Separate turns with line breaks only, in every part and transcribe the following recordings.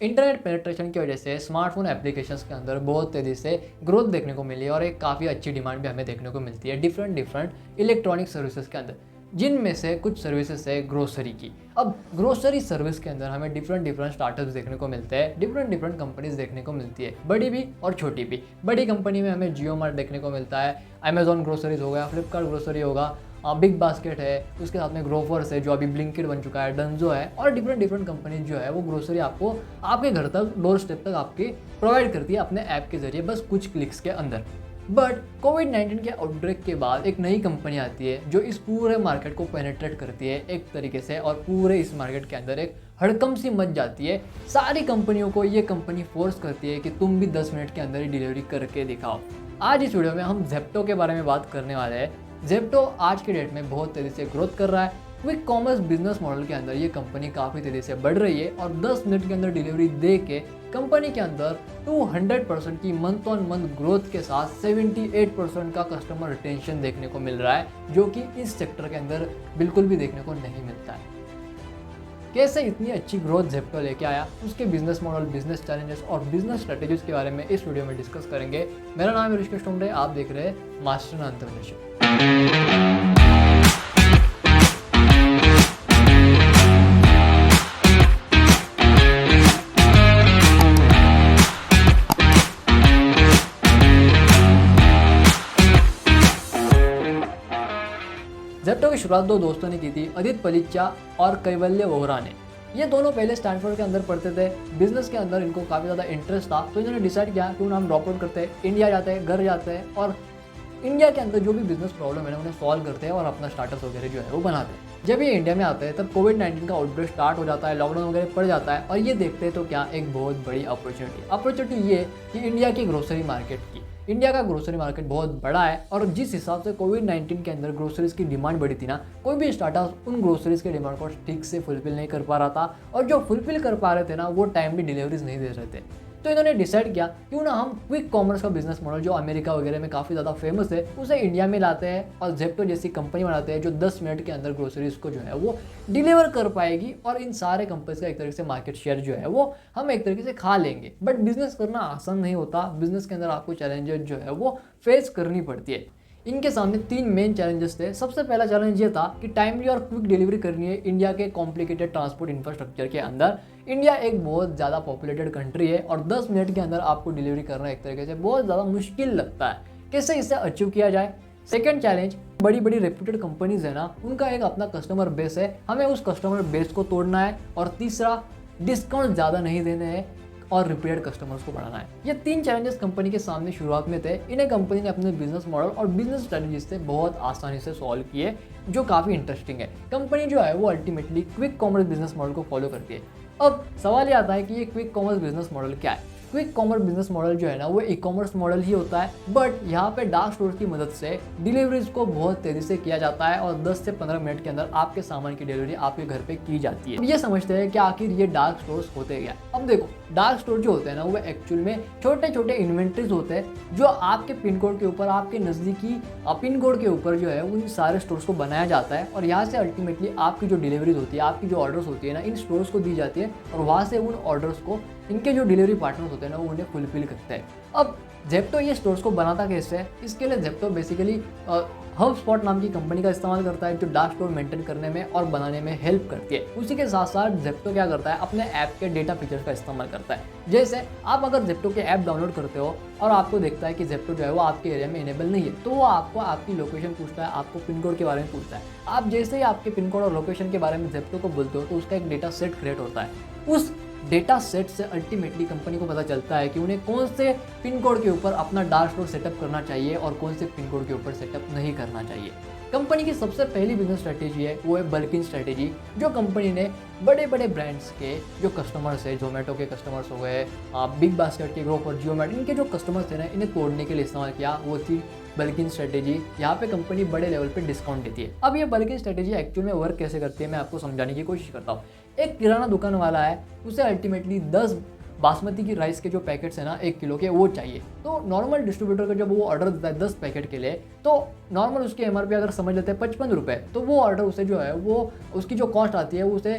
Internet penetration की वजह से स्मार्टफोन एप्लीकेशंस के अंदर बहुत तेज़ी से ग्रोथ देखने को मिली है और एक काफ़ी अच्छी डिमांड भी हमें देखने को मिलती है डिफरेंट इलेक्ट्रॉनिक सर्विसेज के अंदर, जिनमें से कुछ सर्विसेज है ग्रोसरी की। अब ग्रोसरी सर्विस के अंदर हमें डिफरेंट स्टार्टअप्स देखने को मिलते हैं, डिफरेंट कंपनीज देखने को मिलती है, बड़ी भी और छोटी भी। बड़ी कंपनी में हमें जियो मार्ट देखने को मिलता है, अमेजॉन ग्रोसरीज हो गया, फ्लिपकार्ट ग्रोसरी होगा, बिग बास्केट है, उसके साथ में ग्रोफर्स है जो अभी ब्लिंकिट बन चुका है, डंजो है, और डिफरेंट कंपनीज जो है वो ग्रोसरी आपको आपके घर तक, डोर स्टेप तक आपके प्रोवाइड करती है अपने ऐप के जरिए, बस कुछ क्लिक्स के अंदर। बट कोविड-19 के आउटब्रेक के बाद एक नई कंपनी आती है जो इस पूरे मार्केट को पेनिट्रेट करती है एक तरीके से, और पूरे इस मार्केट के अंदर एक हड़कंप सी मच जाती है। सारी कंपनियों को ये कंपनी फोर्स करती है कि तुम भी 10 मिनट के अंदर ही डिलीवरी करके दिखाओ। आज इस वीडियो में हम ज़ेप्टो के बारे में बात करने वाले हैं। ज़ेप्टो आज के डेट में बहुत तेज़ी से ग्रोथ कर रहा है। क्विक कॉमर्स बिजनेस मॉडल के अंदर ये कंपनी काफ़ी तेज़ी से बढ़ रही है और 10 मिनट के अंदर डिलीवरी दे के कंपनी के अंदर 200% की मंथ ऑन मंथ ग्रोथ के साथ 78% का कस्टमर रिटेंशन देखने को मिल रहा है, जो कि इस सेक्टर के अंदर बिल्कुल भी देखने को नहीं मिलता है। कैसे इतनी अच्छी ग्रोथ ज़ेप्टो लेके आया, उसके बिजनेस मॉडल, बिजनेस चैलेंजेस और बिजनेस स्ट्रेटेजीज के बारे में इस वीडियो में डिस्कस करेंगे। मेरा नाम है ऋषिकेश टोमरे, आप देख रहे हैं मास्टर एंटरप्रेन्योरशिप। ज़ेप्टो की शुरुआत दो दोस्तों ने की थी, अदित पलिच्चा और कैवल्य वोहरा ने। ये दोनों पहले स्टैनफोर्ड के अंदर पढ़ते थे, बिजनेस के अंदर इनको काफ़ी ज़्यादा इंटरेस्ट था, तो इन्होंने डिसाइड किया क्यों ना हम ड्रॉप आउट करते हैं, इंडिया जाते हैं, घर जाते हैं और इंडिया के अंदर जो भी बिजनेस प्रॉब्लम है ना उन्हें सॉल्व करते हैं और अपना स्टार्टअप वगैरह जो है वो बनाते हैं। जब ये इंडिया में आते हैं तब कोविड-19 का आउटब्रेक स्टार्ट हो जाता है, लॉकडाउन वगैरह पड़ जाता है, और ये देखते हैं तो क्या एक बहुत बड़ी अपॉर्चुनिटी ये कि इंडिया की ग्रोसरी मार्केट की। इंडिया का ग्रोसरी मार्केट बहुत बड़ा है और जिस हिसाब से कोविड-19 के अंदर ग्रोसरीज की डिमांड बढ़ी थी ना, कोई भी स्टार्टअप उन ग्रोसरीज के डिमांड को ठीक से फुलफिल नहीं कर पा रहा था, और जो फुलफिल कर पा रहे थे ना वो टाइमली डिलीवरीज नहीं दे रहे थे। तो इन्होंने डिसाइड किया क्यों ना हम क्विक कॉमर्स का बिजनेस मॉडल जो अमेरिका वगैरह में काफ़ी ज़्यादा फेमस है उसे इंडिया में लाते हैं और ज़ेप्टो जैसी कंपनी बनाते हैं जो 10 मिनट के अंदर ग्रोसरीज को जो है वो डिलीवर कर पाएगी, और इन सारे कंपनीज का एक तरीके से मार्केट शेयर जो है वो हम एक तरीके से खा लेंगे। बट बिजनेस करना आसान नहीं होता, बिजनेस के अंदर आपको चैलेंजेस जो है वो फेस करनी पड़ती है। इनके सामने 3 मेन चैलेंजेस थे। सबसे पहला चैलेंज ये था कि टाइमली और क्विक डिलीवरी करनी है इंडिया के कॉम्प्लिकेटेड ट्रांसपोर्ट इंफ्रास्ट्रक्चर के अंदर। इंडिया एक बहुत ज़्यादा पॉपुलेटेड कंट्री है और 10 मिनट के अंदर आपको डिलीवरी करना एक तरीके से बहुत ज़्यादा मुश्किल लगता है। कैसे इसे अचीव किया जाए? सेकेंड चैलेंज, बड़ी रेप्यूटेड कंपनीज है ना, उनका एक अपना कस्टमर बेस है, हमें उस कस्टमर बेस को तोड़ना है। और तीसरा, डिस्काउंट ज़्यादा नहीं देने हैं और रिपीटेड कस्टमर्स को बढ़ाना है। ये 3 चैलेंजेस कंपनी के सामने शुरुआत में थे। इन्हें कंपनी ने अपने बिजनेस मॉडल और बिजनेस स्ट्रेटजी से बहुत आसानी से सॉल्व किए, जो काफ़ी इंटरेस्टिंग है। कंपनी जो है वो ultimately quick commerce business model को फॉलो करती है। अब सवाल ये आता है कि ये क्विक कॉमर्स बिजनेस मॉडल क्या है? क्विक कॉमर्स बिजनेस मॉडल जो है ना वो ई कॉमर्स मॉडल ही होता है, बट यहाँ पे डार्क स्टोर की मदद से डिलीवरीज को बहुत तेज़ी से किया जाता है और 10 से 15 मिनट के अंदर आपके सामान की डिलीवरी आपके घर पे की जाती है। अब ये समझते हैं कि आखिर ये डार्क स्टोर्स होते क्या? अब देखो, डार्क स्टोर जो होते हैं ना वो एक्चुअल में छोटे इन्वेंट्रीज होते हैं जो आपके पिन कोड के ऊपर, आपके नज़दीकी पिन कोड के ऊपर जो है उन सारे स्टोर्स को बनाया जाता है, और यहाँ से अल्टीमेटली आपकी जो डिलीवरीज होती है, आपकी जो ऑर्डर्स होती है ना, इन स्टोर्स को दी जाती है, और वहाँ से उन ऑर्डर्स को इनके जो डिलीवरी पार्टनर्स होते हैं ना वो उन्हें फुलफिल करते हैं। अब ज़ेप्टो ये स्टोर्स को बनाता कैसे है? इसके लिए ज़ेप्टो बेसिकली हबस्पॉट नाम की कंपनी का इस्तेमाल करता है जो डार्क स्टोर मेंटेन करने में और बनाने में हेल्प करती है। उसी के साथ साथ ज़ेप्टो क्या करता है, अपने ऐप के डेटा फीचर्स का इस्तेमाल करता है। जैसे आप अगर ज़ेप्टो के ऐप डाउनलोड करते हो और आपको देखता है कि ज़ेप्टो जो है वो आपके एरिया में इनेबल नहीं है, तो वो आपको आपकी लोकेशन पूछता है, आपको पिन कोड के बारे में पूछता है। आप जैसे ही आपके पिन कोड और लोकेशन के बारे में ज़ेप्टो को बोलते हो तो उसका एक डेटा सेट क्रिएट होता है। उस डेटा सेट से अल्टीमेटली कंपनी को पता चलता है कि उन्हें कौन से पिन कोड के ऊपर अपना डार्क स्टोर सेटअप करना चाहिए और कौन से पिन कोड के ऊपर सेटअप नहीं करना चाहिए। कंपनी की सबसे पहली बिजनेस स्ट्रेटेजी है वो है बल्किंग स्ट्रेटेजी, जो कंपनी ने बड़े ब्रांड्स के जो कस्टमर्स है, जोमेटो के कस्टमर्स हो गए, बिग बास्केट के, ग्रोफर, जियो मार्ट, इनके जो कस्टमर्स थे ना, इन्हें तोड़ने के लिए इस्तेमाल किया। वो थी बल्किंग स्ट्रेटेजी। यहाँ पे कंपनी बड़े लेवल पे डिस्काउंट देती है। अब ये बल्किंग स्ट्रेटेजी एक्चुअल में वर्क कैसे करती है मैं आपको समझाने की कोशिश करता हूँ। एक किराना दुकान वाला है, उसे अल्टीमेटली 10 बासमती की राइस के जो पैकेट्स है ना 1 किलो के वो चाहिए। तो नॉर्मल डिस्ट्रीब्यूटर को जब वो ऑर्डर देता है 10 पैकेट के लिए, तो नॉर्मल उसकी एमआरपी अगर समझ लेते हैं 55 रुपये, तो वो ऑर्डर उसे जो है वो उसकी जो कॉस्ट आती है वो उसे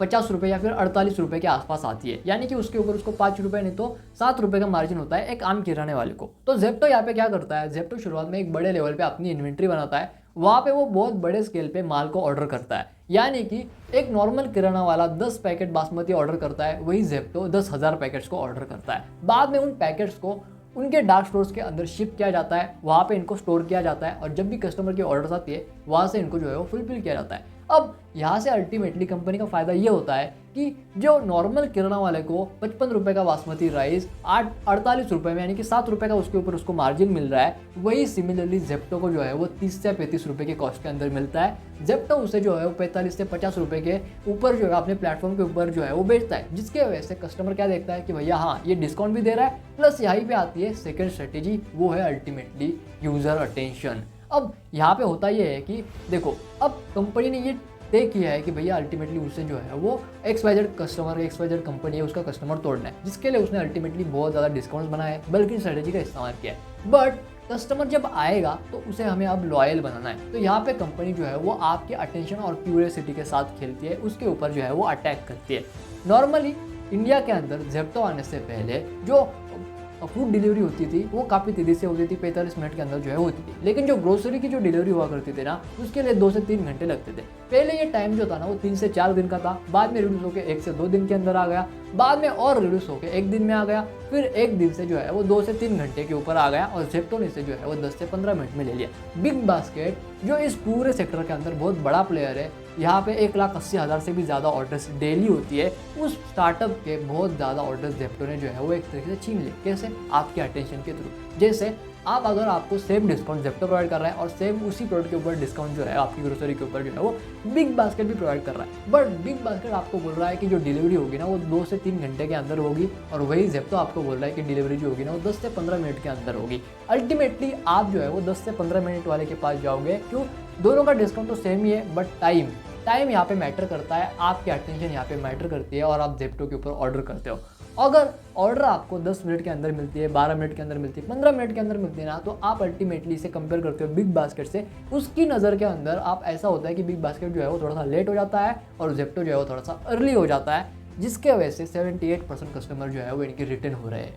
50 रुपये या फिर 48 रुपये के आसपास आती है। यानी कि उसके ऊपर उसको 5 रुपये नहीं तो 7 रुपये का मार्जिन होता है एक आम किराने वाले को। तो जेप्टो यहाँ पे क्या करता है, जेप्टो शुरुआत में एक बड़े लेवल पे अपनी इन्वेंट्री बनाता है, वहाँ पे वो बहुत बड़े स्केल पे माल को ऑर्डर करता है। यानी कि एक नॉर्मल किराना वाला 10 पैकेट बासमती ऑर्डर करता है, वही जेप्टो 10,000 पैकेट्स को ऑर्डर करता है। बाद में उन पैकेट्स को उनके डार्क स्टोर्स के अंदर शिप किया जाता है, वहाँ पे इनको स्टोर किया जाता है, और जब भी कस्टमर की ऑर्डर्स आती है वहाँ से इनको जो है वो फुलफिल किया जाता है। अब यहाँ से अल्टीमेटली कंपनी का फ़ायदा ये होता है कि जो नॉर्मल किराना वाले को 55 रुपये का बासमती राइस 48 रुपये में, यानी कि 7 रुपये का उसके ऊपर उसको मार्जिन मिल रहा है, वही सिमिलरली जेप्टो को जो है वो 30 से 35 रुपये के कॉस्ट के अंदर मिलता है। जेप्टो उसे जो है वो 45 से 50 रुपये के ऊपर जो है अपने प्लेटफॉर्म के ऊपर जो है वो बेचता है, जिसके वजह से कस्टमर क्या देखता है कि भैया हाँ ये डिस्काउंट भी दे रहा है, प्लस यहीं पे आती है सेकेंड स्ट्रेटेजी, वो है अल्टीमेटली यूज़र अटेंशन। अब यहाँ पे होता ये है कि देखो, अब कंपनी ने ये तय किया है कि भैया अल्टीमेटली उसे जो है वो XYZ कस्टमर, XYZ कंपनी है उसका कस्टमर तोड़ना है, जिसके लिए उसने अल्टीमेटली बहुत ज़्यादा डिस्काउंट्स बनाए हैं, बल्कि स्ट्रेटेजी का इस्तेमाल किया है। बट कस्टमर जब आएगा तो उसे हमें अब लॉयल बनाना है। तो यहाँ पे कंपनी जो है वो आपके अटेंशन और क्यूरियोसिटी के साथ खेलती है, उसके ऊपर जो है वो अटैक करती है। नॉर्मली इंडिया के अंदर जेप्टो आने से पहले जो फूड डिलीवरी होती थी वो काफ़ी तेज़ी से होती थी, 45 मिनट के अंदर जो है होती थी। लेकिन जो ग्रोसरी की जो डिलीवरी हुआ करती थी ना, उसके लिए 2 से 3 घंटे लगते थे। पहले ये टाइम जो था ना वो 3 से 4 दिन का था, बाद में रिड्यूस होकर 1 से 2 दिन के अंदर आ गया, बाद में और रिड्यूस होकर 1 दिन में आ गया, फिर 1 दिन से जो है वो 2 से 3 घंटे के ऊपर आ गया, और जेप्टो ने इसे जो है वो 10 से 15 मिनट में ले लिया। बिग बास्केट जो इस पूरे सेक्टर के अंदर बहुत बड़ा प्लेयर है, यहाँ पे 1,80,000 से भी ज़्यादा ऑर्डर्स डेली होती है, उस स्टार्टअप के बहुत ज़्यादा ऑर्डर्स जेप्टो ने जो है वो एक तरीके से छीन लिए। कैसे? आपके अटेंशन के थ्रू। जैसे आप अगर आपको सेम डिस्काउंट जेप्टो प्रोवाइड कर रहा है और सेम उसी प्रोडक्ट के ऊपर डिस्काउंट जो है आपकी ग्रोसरी के ऊपर जो है वो बिग बास्केट भी प्रोवाइड कर रहा है, बट बिग बास्केट आपको बोल रहा है कि जो डिलीवरी होगी ना वो 2 से 3 घंटे के अंदर होगी, और वही जेप्टो आपको बोल रहा है कि डिलीवरी जो होगी ना वो 10 से 15 मिनट के अंदर होगी। अल्टीमेटली आप जो है वो 10 से 15 मिनट वाले के पास जाओगे। क्यों? दोनों का डिस्काउंट तो सेम ही है, बट टाइम यहाँ पे मैटर करता है, आपकी अटेंशन यहाँ पे मैटर करती है, और आप जेप्टो के ऊपर ऑर्डर करते हो। अगर ऑर्डर आपको 10 मिनट के अंदर मिलती है, 12 मिनट के अंदर मिलती है, 15 मिनट के अंदर मिलती है ना, तो आप अल्टीमेटली इसे कंपेयर करते हो बिग बास्केट से। उसकी नज़र के अंदर आप ऐसा होता है कि बिग बास्केट जो है वो थोड़ा सा लेट हो जाता है और जेप्टो जो है वो थोड़ा सा अर्ली हो जाता है, जिसके वजह से 78% कस्टमर जो है वो इनके रिटर्न हो रहे हैं।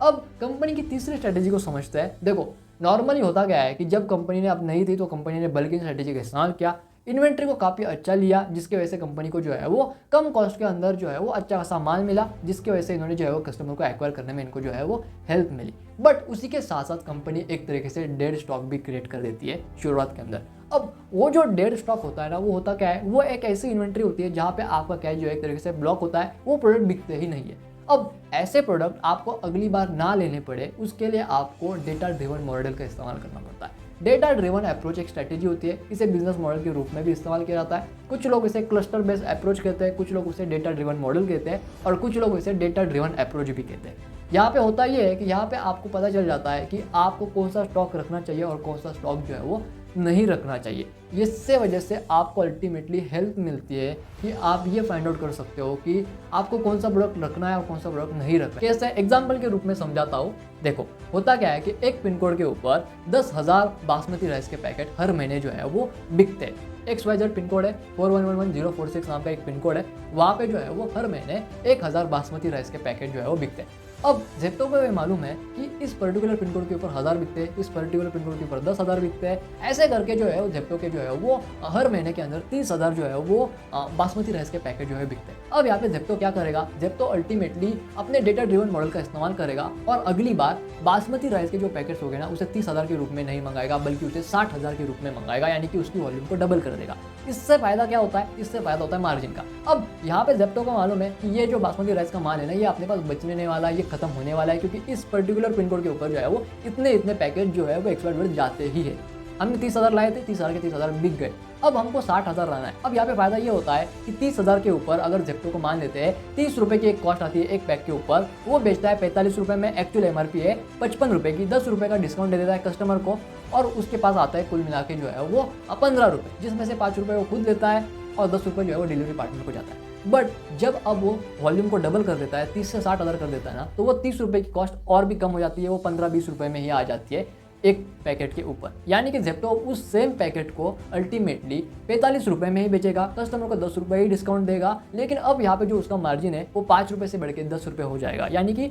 अब कंपनी की तीसरी स्ट्रेटेजी को समझते हैं। देखो, नॉर्मली होता क्या है कि जब कंपनी ने अब नहीं थी तो कंपनी ने बल्किंग स्ट्रेटेजी का इस्तेमाल किया, इन्वेंट्री को काफ़ी अच्छा लिया, जिसके वजह से कंपनी को जो है वो कम कॉस्ट के अंदर जो है वो अच्छा खासा माल मिला, जिसके वजह से इन्होंने जो है वो कस्टमर को एक्वायर करने में इनको जो है वो हेल्प मिली। बट उसी के साथ साथ कंपनी एक तरीके से डेड स्टॉक भी क्रिएट कर देती है शुरुआत के अंदर। अब वो जो डेड स्टॉक होता है ना, वो होता क्या है, वो एक ऐसी इन्वेंट्री होती है जहाँ पे आपका कैश जो है एक तरीके से ब्लॉक होता है, वो प्रोडक्ट बिकते ही नहीं है। अब ऐसे प्रोडक्ट आपको अगली बार ना लेने पड़े, उसके लिए आपको डेटा ड्रिवन मॉडल का इस्तेमाल करना पड़ता है। डेटा ड्रिवन अप्रोच एक स्ट्रेटेजी होती है, इसे बिजनेस मॉडल के रूप में भी इस्तेमाल किया जाता है। कुछ लोग इसे क्लस्टर बेस्ड अप्रोच कहते हैं, कुछ लोग उसे डेटा ड्रिवन मॉडल कहते हैं, और कुछ लोग इसे डेटा ड्रिवन अप्रोच भी कहते हैं। यहाँ पे होता ये है कि यहाँ पे आपको पता चल जाता है कि आपको कौन सा स्टॉक रखना चाहिए और कौन सा स्टॉक जो है वो नहीं रखना चाहिए। इससे वजह से आपको अल्टीमेटली हेल्प मिलती है कि आप ये फाइंड आउट कर सकते हो कि आपको कौन सा प्रोडक्ट रखना है और कौन सा प्रोडक्ट नहीं रखना है। कैसे? एग्जाम्पल के रूप में समझाता हूँ। देखो, होता क्या है कि एक पिन कोड के ऊपर 10,000 बासमती राइस के पैकेट हर महीने जो है वो बिकते हैं। XYZ पिन कोड है, 41111046 नाम का एक पिन कोड है, वहाँ पे जो है वो हर महीने 1000 बासमती राइस के पैकेट जो है वो बिकते हैं। अब जेप्टो को ये मालूम है कि इस पर्टिकुलर पिन कोड के ऊपर 1000 बिकते हैं, इस पर्टिकुलर पिन कोड के ऊपर 10,000 बिकते हैं, ऐसे करके जो है वो जेप्टो के जो है वो हर महीने के अंदर 30,000 जो है वो बासमती राइस के पैकेट जो है बिकते हैं। अब यहाँ पे जेप्टो क्या करेगा? जेप्टो अल्टीमेटली अपने डेटा ड्रिवन मॉडल का इस्तेमाल करेगा और अगली बार बासमती राइस के जो पैकेट्स हो गए ना, उसे 30,000 के रूप में नहीं मंगाएगा, बल्कि उसे 60,000 के रूप में मंगाएगा, यानी कि उसकी वॉल्यूम को डबल कर देगा। इससे फायदा क्या होता है? इससे फायदा होता है मार्जिन का। अब यहाँ पे जेप्टो को मालूम है कि ये जो बासमती राइस का माल है ना, ये अपने पास बचने नहीं वाला, ये खत्म होने वाला है, क्योंकि इस पर्टिकुलर पिन कोड के ऊपर जो है वो इतने पैकेट जो है वो एक्सपायर जाते ही है। हमने 30,000 लाए थे, 30,000 के 30,000 बिक गए। अब हमको 60,000 लाना है। अब यहाँ पे फायदा ये होता है कि 30,000 के ऊपर अगर जेप्टो को मान लेते हैं 30 रुपये की एक कॉस्ट आती है एक पैक के ऊपर, वो बेचता है 45 रुपये में, एक्चुअल MRP है 55 रुपये की, 10 रुपये का डिस्काउंट दे देता है कस्टमर को, और उसके पास आता है कुल मिला के जो है वो 15 रुपये, जिसमें से 5 रुपये वो खुद लेता है और 10 रुपये जो है वो डिलीवरी पार्टनर को जाता है। बट जब अब वो वॉल्यूम को डबल कर देता है, 30 से 60 हज़ार कर देता है ना, तो वो 30 रुपये की कॉस्ट और भी कम हो जाती है, वो 15-20 रुपये में ही आ जाती है एक पैकेट के ऊपर। यानी कि जेप्टो उस सेम पैकेट को अल्टीमेटली 45 रुपये में ही बेचेगा, कस्टमर को 10 रुपये ही डिस्काउंट देगा, लेकिन अब यहाँ पे जो उसका मार्जिन है वो 5 रुपये से बढ़ के 10 रुपये हो जाएगा। यानी कि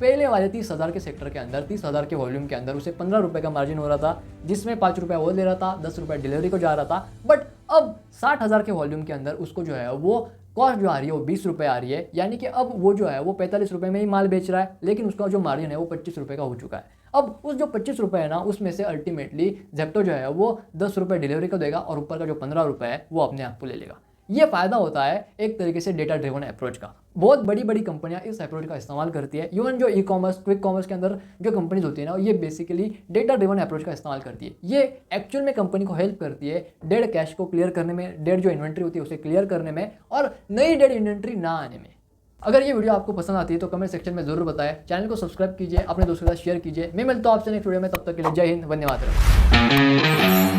पहले वाले 30,000 के सेक्टर के अंदर, 30,000 के वॉल्यूम के अंदर उसे 15 रुपये का मार्जिन हो रहा था, जिसमें 5 रुपये वो ले रहा था, 10 रुपये डिलीवरी को जा रहा था। बट अब 60,000 के वॉल्यूम के अंदर उसको जो है वो कॉस्ट जो आ रही है वो 20 रुपये आ रही है। यानी कि अब वो जो है वो 45 रुपये में ही माल बेच रहा है, लेकिन उसका जो मार्जिन है वो 25 रुपये का हो चुका है। अब उस जो 25 रुपये है ना, उसमें से अल्टीमेटली जेप्टो जो है वो 10 रुपये डिलीवरी को देगा और ऊपर का जो 15 रुपये है वो अपने आप को ले लेगा। ये फ़ायदा होता है एक तरीके से डेटा ड्रिवन अप्रोच का। बहुत बड़ी बड़ी कंपनियां इस अप्रोच का इस्तेमाल करती है। इवन जो ई कॉमर्स, क्विक कॉमर्स के अंदर जो कंपनीज होती है ना, ये बेसिकली डेटा ड्रिवन अप्रोच का इस्तेमाल करती है। ये एक्चुअल में कंपनी को हेल्प करती है डेड कैश को क्लियर करने में, डेड जो इन्वेंट्री होती है उसे क्लियर करने में, और नई डेड इन्वेंट्री ना आने में। अगर ये वीडियो आपको पसंद आती है तो कमेंट सेक्शन में जरूर बताएं। चैनल को सब्सक्राइब कीजिए, अपने दोस्तों के साथ शेयर कीजिए। मैं मिलता हूं आपसे नेक्स्ट वीडियो में, तब तक के लिए जय हिंद, वंदे मातरम।